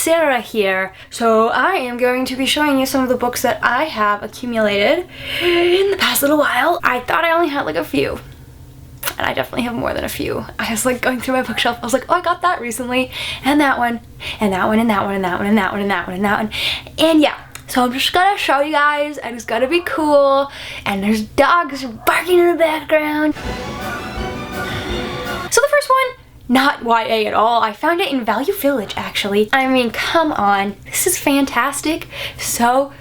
Sarah here. So I am going to be showing you some of the books that I have accumulated in the past little while. I thought I only had like a few, and I definitely have more than a few. I was like going through my bookshelf. I was like, oh, I got that recently, and that one, and that one, and that one, and that one, and that one, and that one, and that one, and yeah. So I'm just gonna show you guys, and it's gonna be cool, and there's dogs barking in the background. So the first one, not YA at all. I found it in Value Village, actually. I mean, come on. This is fantastic. So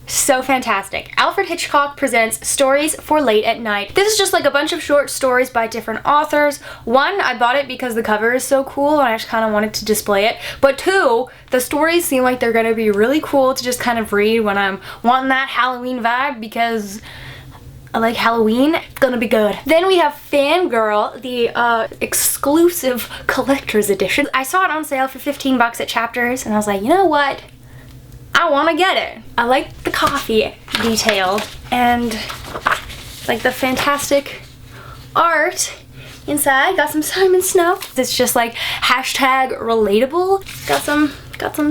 fantastic. Alfred Hitchcock presents Stories for Late at Night. This is just like a bunch of short stories by different authors. One, I bought it because the cover is so cool and I just kind of wanted to display it. But two, the stories seem like they're going to be really cool to just kind of read when I'm wanting that Halloween vibe, because I like Halloween. It's gonna be good. Then we have Fangirl, the exclusive collector's edition. I saw it on sale for 15 bucks at Chapters, and I was like, you know what? I want to get it. I like the coffee detail and like the fantastic art inside. Got some Simon Snow. It's just like hashtag relatable. Got some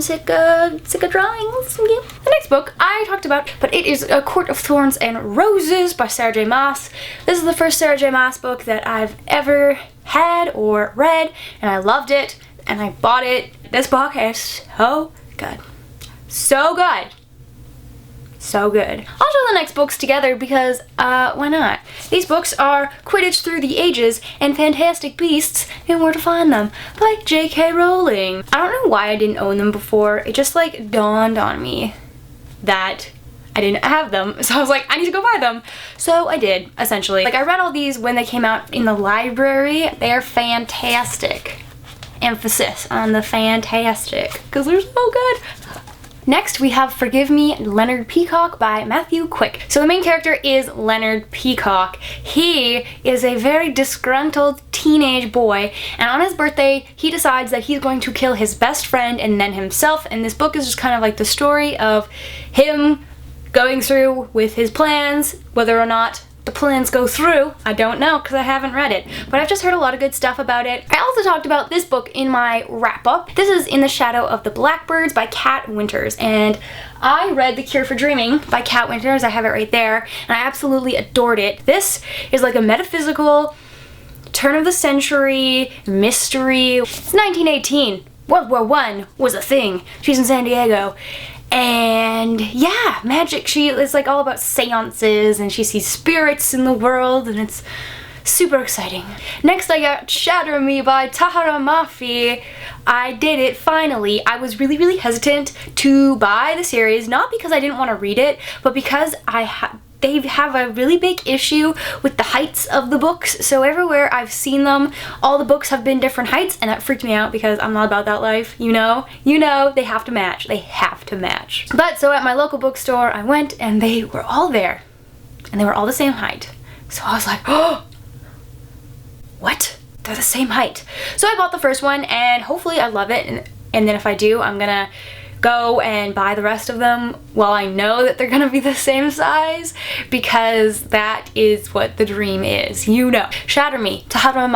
sick drawings. Yeah. The next book I talked about, but it is A Court of Thorns and Roses by Sarah J Maas. This is the first Sarah J Maas book that I've ever had or read, and I loved it, and I bought it. This book is so good. So good. So good. I'll show the next books together because, why not? These books are Quidditch Through the Ages and Fantastic Beasts and Where to Find Them by J.K. Rowling. I don't know why I didn't own them before. It just like dawned on me that I didn't have them. So I was like, I need to go buy them. So I did, essentially. Like, I read all these when they came out in the library. They're fantastic. Emphasis on the fantastic, because they're so good. Next, we have Forgive Me, Leonard Peacock by Matthew Quick. So the main character is Leonard Peacock. He is a very disgruntled teenage boy, and on his birthday, he decides that he's going to kill his best friend and then himself, and this book is just kind of like the story of him going through with his plans. Whether or not the plans go through, I don't know because I haven't read it, but I've just heard a lot of good stuff about it. I also talked about this book in my wrap-up. This is In the Shadow of the Blackbirds by Kat Winters, and I read The Cure for Dreaming by Kat Winters. I have it right there, and I absolutely adored it. This is like a metaphysical, turn-of-the-century mystery. It's 1918. World War I was a thing. She's in San Diego. And yeah, magic. She is like all about seances, and she sees spirits in the world, and it's super exciting. Next, I got Shatter Me by Tahereh Mafi. I did it finally. I was really hesitant to buy the series, not because I didn't want to read it, but because they have a really big issue with the heights of the books. So everywhere I've seen them, all the books have been different heights, and that freaked me out because I'm not about that life, you know? You know, they have to match. They have to match. But so at my local bookstore, I went and they were all there, and they were all the same height. So I was like, oh, what? They're the same height. So I bought the first one, and hopefully I love it, and then if I do, I'm gonna go and buy the rest of them while I know that they're gonna be the same size, because that is what the dream is, you know. Shatter Me, Tahereh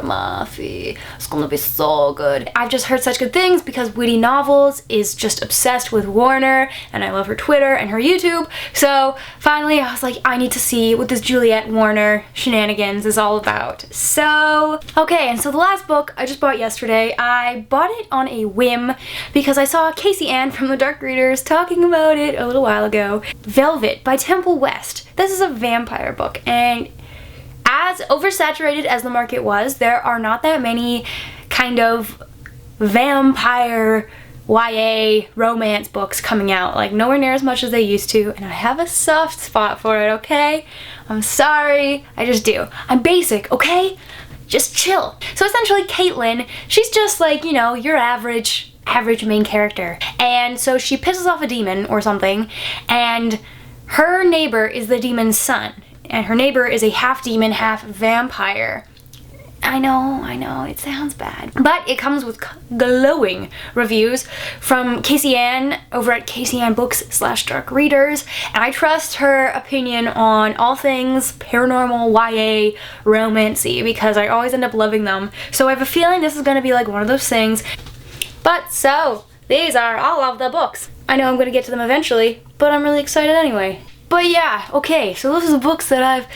Mafi. It's gonna be so good. I've just heard such good things because Witty Novels is just obsessed with Warner, and I love her Twitter and her YouTube. So finally I was like, I need to see what this Juliet Warner shenanigans is all about. So, okay, and so the last book I just bought yesterday, I bought it on a whim because I saw Casey Ann from The Dark Readers talking about it a little while ago. Velvet by Temple West. This is a vampire book, and as oversaturated as the market was, there are not that many kind of vampire YA romance books coming out, like nowhere near as much as they used to, and I have a soft spot for it, okay? I'm sorry, I just do. I'm basic, okay? Just chill. So essentially Caitlin, she's just like, you know, your average main character. And so she pisses off a demon or something, and her neighbor is the demon's son. And her neighbor is a half demon, half vampire. I know, it sounds bad. But it comes with glowing reviews from Casey Ann over at Casey Ann Books/Dark Readers, and I trust her opinion on all things paranormal, YA, romancy, because I always end up loving them. So I have a feeling this is gonna be like one of those things. But so, these are all of the books. I know I'm gonna get to them eventually, but I'm really excited anyway. But yeah, okay, so those are the books that I've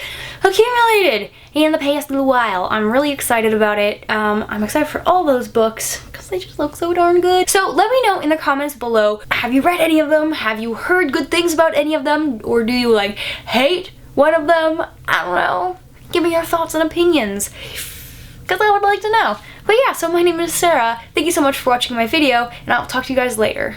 accumulated in the past little while. I'm really excited about it. I'm excited for all those books because they just look so darn good. So let me know in the comments below, have you read any of them? Have you heard good things about any of them? Or do you like hate one of them? I don't know. Give me your thoughts and opinions because I would like to know. But yeah, so my name is Sarah. Thank you so much for watching my video and I'll talk to you guys later.